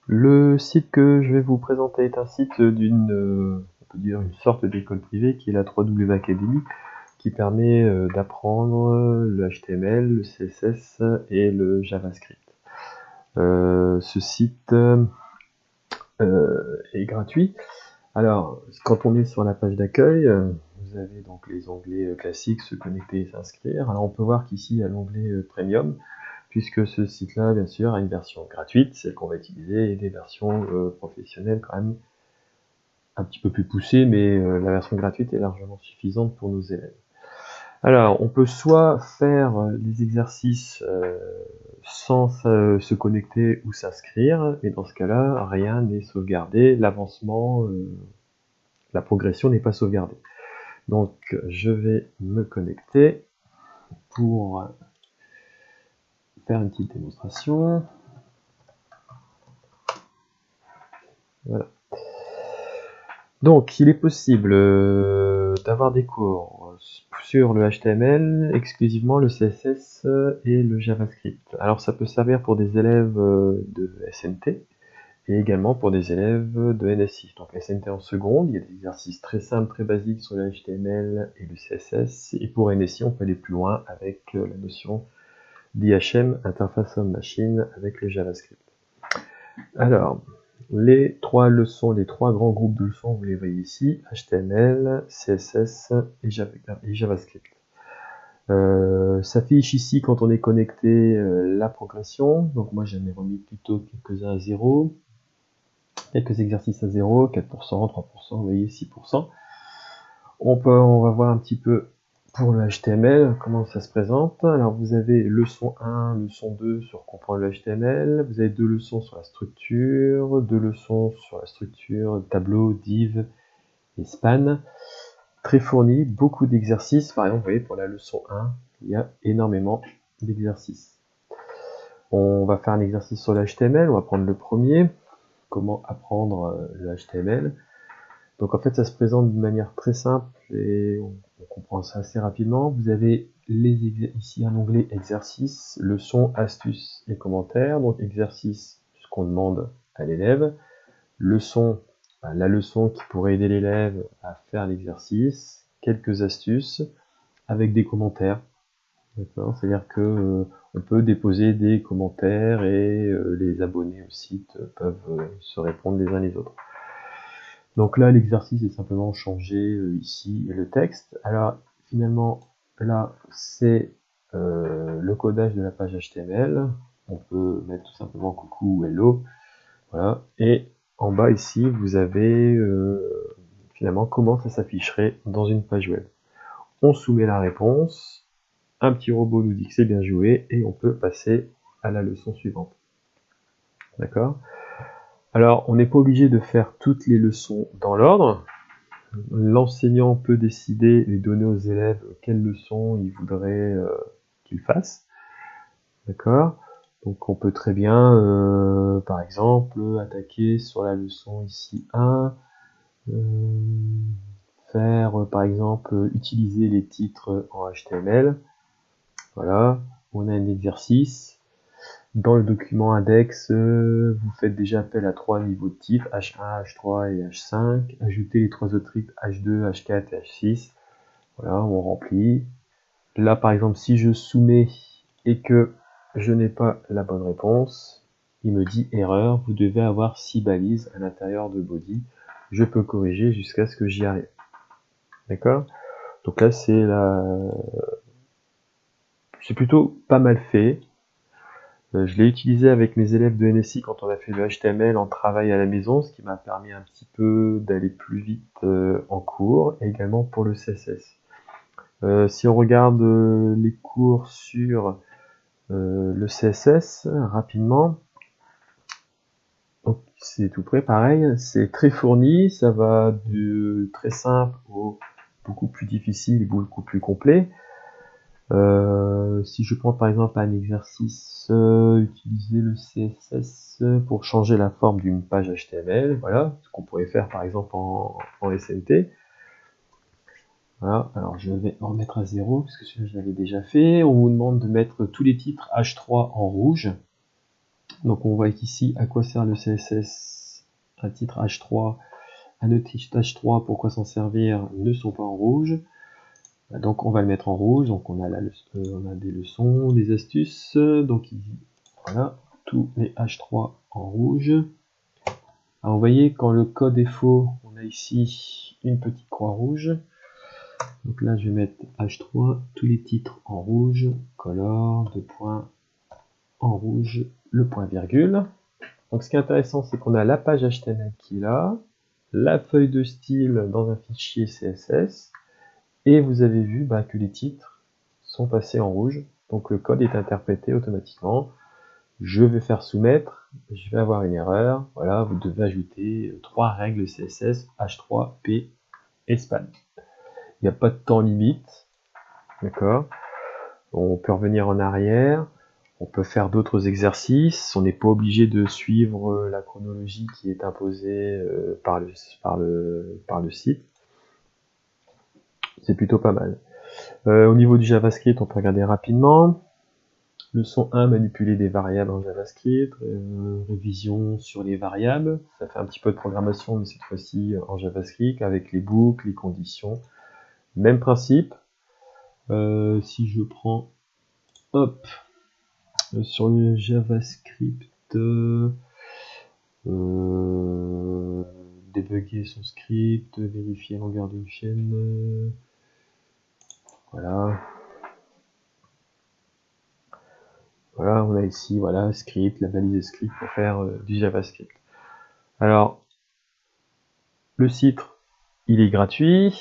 Le site que je vais vous présenter est un site d'une, on peut dire une sorte d'école privée qui est la 3W Academy, qui permet d'apprendre le HTML, le CSS et le JavaScript. Ce site est gratuit. Alors, quand on est sur la page d'accueil, vous avez donc les onglets classiques, se connecter et s'inscrire. Alors on peut voir qu'ici il y a l'onglet Premium, puisque ce site-là, bien sûr, a une version gratuite, celle qu'on va utiliser, et des versions professionnelles quand même un petit peu plus poussées, mais la version gratuite est largement suffisante pour nos élèves. Alors, on peut soit faire les exercices sans se connecter ou s'inscrire, et dans ce cas-là, rien n'est sauvegardé, l'avancement, la progression n'est pas sauvegardée. Donc, je vais me connecter pour faire une petite démonstration. Voilà. Donc, il est possible d'avoir des cours sur le HTML, exclusivement le CSS et le JavaScript. Alors, ça peut servir pour des élèves de SNT et également pour des élèves de NSI. Donc, SNT en seconde, il y a des exercices très simples, très basiques sur le HTML et le CSS. Et pour NSI, on peut aller plus loin avec la notion d'IHM, Interface Homme-Machine, avec le JavaScript. Alors, les trois leçons, les trois grands groupes de leçons, vous les voyez ici, HTML, CSS et JavaScript. S'affiche ici quand on est connecté la progression. Donc moi j'en ai remis plutôt quelques-uns à 0. Quelques exercices à 0, 4%, 3%, vous voyez 6%. On va voir un petit peu pour le HTML, comment ça se présente. Alors vous avez leçon 1, leçon 2 sur comprendre le HTML, vous avez 2 leçons sur la structure, 2 leçons sur la structure, tableau, div et span. Très fourni, beaucoup d'exercices. Par exemple, vous voyez, pour la leçon 1, il y a énormément d'exercices. On va faire un exercice sur le HTML, on va prendre le premier, comment apprendre le HTML. Donc en fait, ça se présente d'une manière très simple et on comprend ça assez rapidement. Vous avez ici un onglet exercice, leçons, astuces et commentaires. Donc exercice, ce qu'on demande à l'élève. Leçon, la leçon qui pourrait aider l'élève à faire l'exercice. Quelques astuces avec des commentaires. D'accord, c'est-à-dire que on peut déposer des commentaires et les abonnés au site peuvent se répondre les uns les autres. Donc là, l'exercice est simplement changer ici le texte. Alors finalement, là, c'est le codage de la page HTML. On peut mettre tout simplement coucou ou hello. Voilà. Et en bas ici, vous avez finalement comment ça s'afficherait dans une page web. On soumet la réponse. Un petit robot nous dit que c'est bien joué et on peut passer à la leçon suivante. D'accord ? Alors, on n'est pas obligé de faire toutes les leçons dans l'ordre. L'enseignant peut décider et donner aux élèves quelles leçons il voudrait qu'ils fassent. D'accord ? Donc on peut très bien, par exemple, attaquer sur la leçon ici 1, faire par exemple utiliser les titres en HTML. Voilà, on a un exercice. Dans le document index, vous faites déjà appel à 3 niveaux de titres, H1, H3 et H5. Ajoutez les 3 autres titres H2, H4 et H6. Voilà, on remplit. Là, par exemple, si je soumets et que je n'ai pas la bonne réponse, il me dit erreur, vous devez avoir 6 balises à l'intérieur de body. Je peux corriger jusqu'à ce que j'y arrive. D'accord ? Donc là, c'est plutôt pas mal fait. Je l'ai utilisé avec mes élèves de NSI quand on a fait le HTML en travail à la maison, ce qui m'a permis un petit peu d'aller plus vite en cours, et également pour le CSS. Si on regarde les cours sur le CSS rapidement, c'est tout près, pareil, c'est très fourni, ça va de très simple au beaucoup plus difficile et beaucoup plus complet. Si je prends par exemple un exercice, utiliser le CSS pour changer la forme d'une page HTML, voilà, ce qu'on pourrait faire par exemple en SNT. Voilà, alors je vais en remettre à 0, parce que celui-là je l'avais déjà fait. On vous demande de mettre tous les titres H3 en rouge. Donc on voit qu'ici, à quoi sert le CSS à titre H3, à notre titre H3, pourquoi s'en servir, ne sont pas en rouge. Donc on va le mettre en rouge, donc on a des leçons, des astuces, donc voilà, tous les H3 en rouge. Alors vous voyez, quand le code est faux, on a ici une petite croix rouge. Donc là je vais mettre H3, tous les titres en rouge, color, 2 points en rouge, le point virgule. Donc ce qui est intéressant, c'est qu'on a la page HTML qui est là, la feuille de style dans un fichier CSS, et vous avez vu que les titres sont passés en rouge, donc le code est interprété automatiquement. Je vais faire soumettre, je vais avoir une erreur, voilà, vous devez ajouter 3 règles CSS, H3, P et span. Il n'y a pas de temps limite, d'accord. On peut revenir en arrière, on peut faire d'autres exercices, on n'est pas obligé de suivre la chronologie qui est imposée par le site. C'est plutôt pas mal. Au niveau du JavaScript, on peut regarder rapidement. Leçon 1, manipuler des variables en JavaScript. Révision sur les variables. Ça fait un petit peu de programmation, mais cette fois-ci en JavaScript, avec les boucles, les conditions. Même principe. Si je prends, hop, sur le JavaScript, débugger son script, vérifier la longueur d'une chaîne, voilà. Voilà, on a ici, voilà, script, la balise script pour faire du JavaScript. Alors, le site, il est gratuit.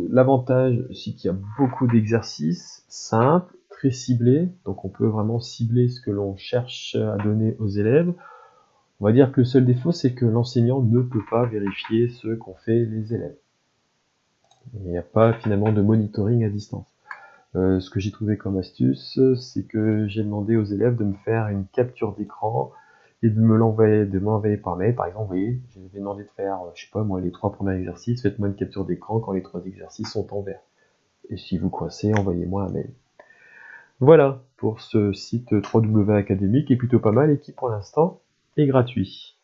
L'avantage, c'est qu'il y a beaucoup d'exercices simples, très ciblés. Donc on peut vraiment cibler ce que l'on cherche à donner aux élèves. On va dire que le seul défaut, c'est que l'enseignant ne peut pas vérifier ce qu'ont fait les élèves. Il n'y a pas finalement de monitoring à distance. Ce que j'ai trouvé comme astuce, c'est que j'ai demandé aux élèves de me faire une capture d'écran et de m'envoyer par mail. Par exemple, vous voyez, j'avais demandé de faire, je sais pas moi, les 3 premiers exercices, faites-moi une capture d'écran quand les 3 exercices sont en vert. Et si vous coincez, envoyez-moi un mail. Voilà pour ce site 3W Académie qui est plutôt pas mal et qui pour l'instant est gratuit.